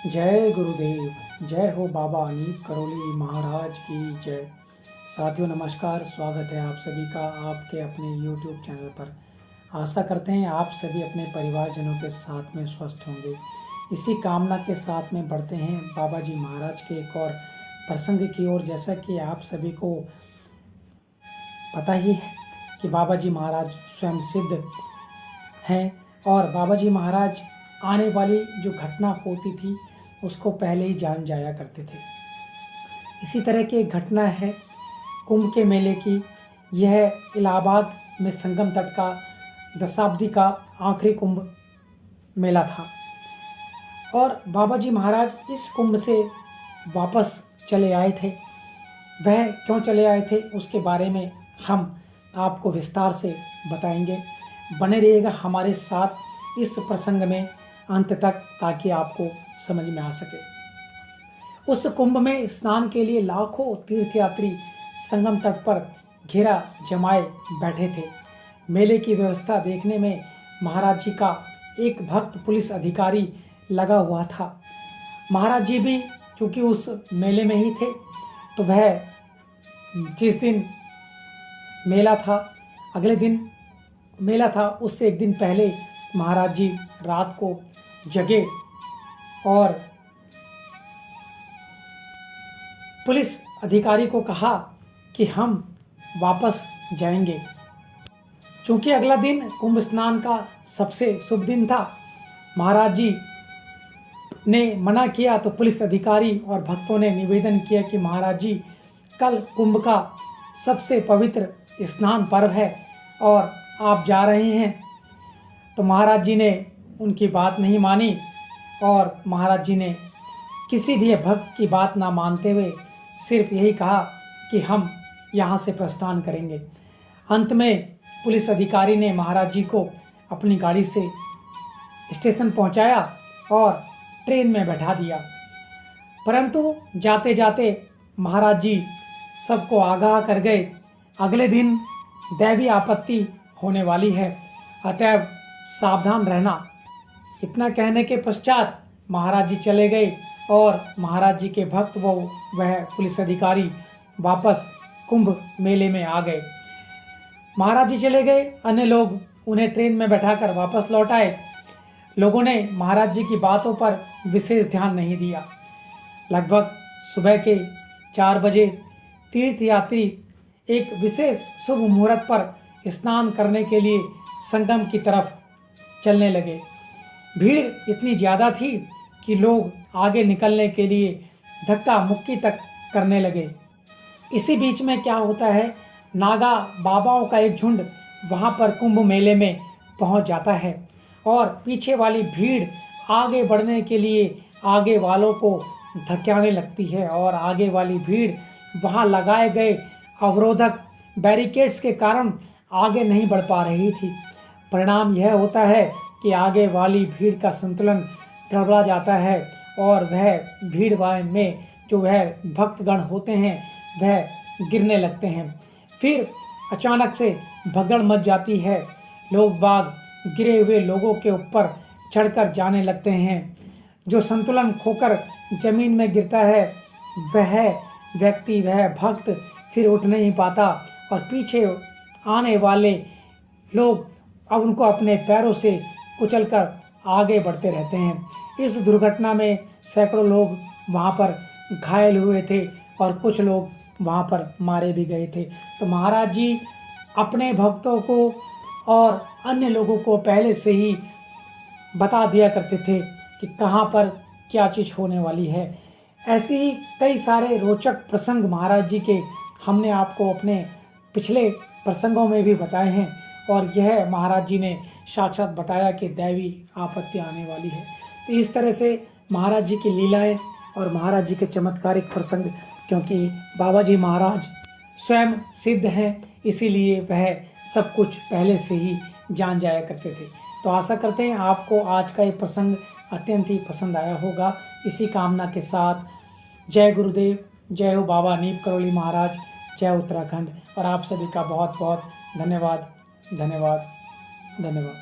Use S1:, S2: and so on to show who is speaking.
S1: जय गुरुदेव। जय हो बाबा अनीप करोली महाराज की जय। साथियों नमस्कार, स्वागत है आप सभी का आपके अपने YouTube चैनल पर। आशा करते हैं आप सभी अपने परिवारजनों के साथ में स्वस्थ होंगे। इसी कामना के साथ में बढ़ते हैं बाबा जी महाराज के एक और प्रसंग की ओर। जैसा कि आप सभी को पता ही है कि बाबा जी महाराज स्वयं सिद्ध हैं और बाबा जी महाराज आने वाली जो घटना होती थी उसको पहले ही जान जाया करते थे। इसी तरह की एक घटना है कुंभ के मेले की। यह इलाहाबाद में संगम तट का दशाब्दी का आखिरी कुंभ मेला था और बाबा जी महाराज इस कुंभ से वापस चले आए थे। वह क्यों चले आए थे उसके बारे में हम आपको विस्तार से बताएंगे। बने रहिएगा हमारे साथ इस प्रसंग में अंत तक ताकि आपको समझ में आ सके। उस कुंभ में स्नान के लिए लाखों तीर्थयात्री संगम तट पर घेरा जमाए बैठे थे। मेले की व्यवस्था देखने में महाराज जी का एक भक्त पुलिस अधिकारी लगा हुआ था। महाराज जी भी चूंकि उस मेले में ही थे तो वह जिस दिन मेला था, अगले दिन मेला था, उससे एक दिन पहले महाराज जी रात को जगे और पुलिस अधिकारी को कहा कि हम वापस जाएंगे। चूंकि अगला दिन कुंभ स्नान का सबसे शुभ दिन था, महाराज जी ने मना किया तो पुलिस अधिकारी और भक्तों ने निवेदन किया कि महाराज जी कल कुंभ का सबसे पवित्र स्नान पर्व है और आप जा रहे हैं। तो महाराज जी ने उनकी बात नहीं मानी और महाराज जी ने किसी भी भक्त की बात ना मानते हुए सिर्फ यही कहा कि हम यहाँ से प्रस्थान करेंगे। अंत में पुलिस अधिकारी ने महाराज जी को अपनी गाड़ी से स्टेशन पहुँचाया और ट्रेन में बैठा दिया। परंतु जाते जाते महाराज जी सबको आगाह कर गए, अगले दिन दैवी आपत्ति होने वाली है, अतएव सावधान रहना। इतना कहने के पश्चात महाराज जी चले गए और महाराज जी के भक्त वह पुलिस अधिकारी वापस कुंभ मेले में आ गए। महाराज जी चले गए, अन्य लोग उन्हें ट्रेन में बैठाकर वापस लौट आए। लोगों ने महाराज जी की बातों पर विशेष ध्यान नहीं दिया। लगभग सुबह के 4 बजे तीर्थयात्री एक विशेष शुभ मुहूर्त पर स्नान करने के लिए संगम की तरफ चलने लगे। भीड़ इतनी ज़्यादा थी कि लोग आगे निकलने के लिए धक्का मुक्की तक करने लगे। इसी बीच में क्या होता है, नागा बाबाओं का एक झुंड वहाँ पर कुंभ मेले में पहुँच जाता है और पीछे वाली भीड़ आगे बढ़ने के लिए आगे वालों को धक्काने लगती है और आगे वाली भीड़ वहाँ लगाए गए अवरोधक बैरिकेड्स के कारण आगे नहीं बढ़ पा रही थी। परिणाम यह होता है कि आगे वाली भीड़ का संतुलन गड़बड़ा जाता है और वह भीड़ में जो वह भक्तगण होते हैं वह गिरने लगते हैं। फिर अचानक से भगदड़ मच जाती है। लोग बाग गिरे हुए लोगों के ऊपर चढ़कर जाने लगते हैं। जो संतुलन खोकर जमीन में गिरता है वह व्यक्ति, वह भक्त फिर उठ नहीं पाता और पीछे आने वाले लोग अब उनको अपने पैरों से कुचलकर आगे बढ़ते रहते हैं। इस दुर्घटना में सैकड़ों लोग वहाँ पर घायल हुए थे और कुछ लोग वहाँ पर मारे भी गए थे। तो महाराज जी अपने भक्तों को और अन्य लोगों को पहले से ही बता दिया करते थे कि कहाँ पर क्या चीज़ होने वाली है। ऐसे ही कई सारे रोचक प्रसंग महाराज जी के हमने आपको अपने पिछले प्रसंगों में भी बताए हैं और यह महाराज जी ने साक्षात बताया कि दैवी आपत्ति आने वाली है। तो इस तरह से महाराज जी की लीलाएं और महाराज जी के चमत्कारिक प्रसंग, क्योंकि बाबा जी महाराज स्वयं सिद्ध हैं इसीलिए वह सब कुछ पहले से ही जान जाया करते थे। तो आशा करते हैं आपको आज का ये प्रसंग अत्यंत ही पसंद आया होगा। इसी कामना के साथ जय गुरुदेव, जय हो बाबा अनीप करोली महाराज, जय उत्तराखंड। और आप सभी का बहुत बहुत धन्यवाद धन्यवाद धन्यवाद।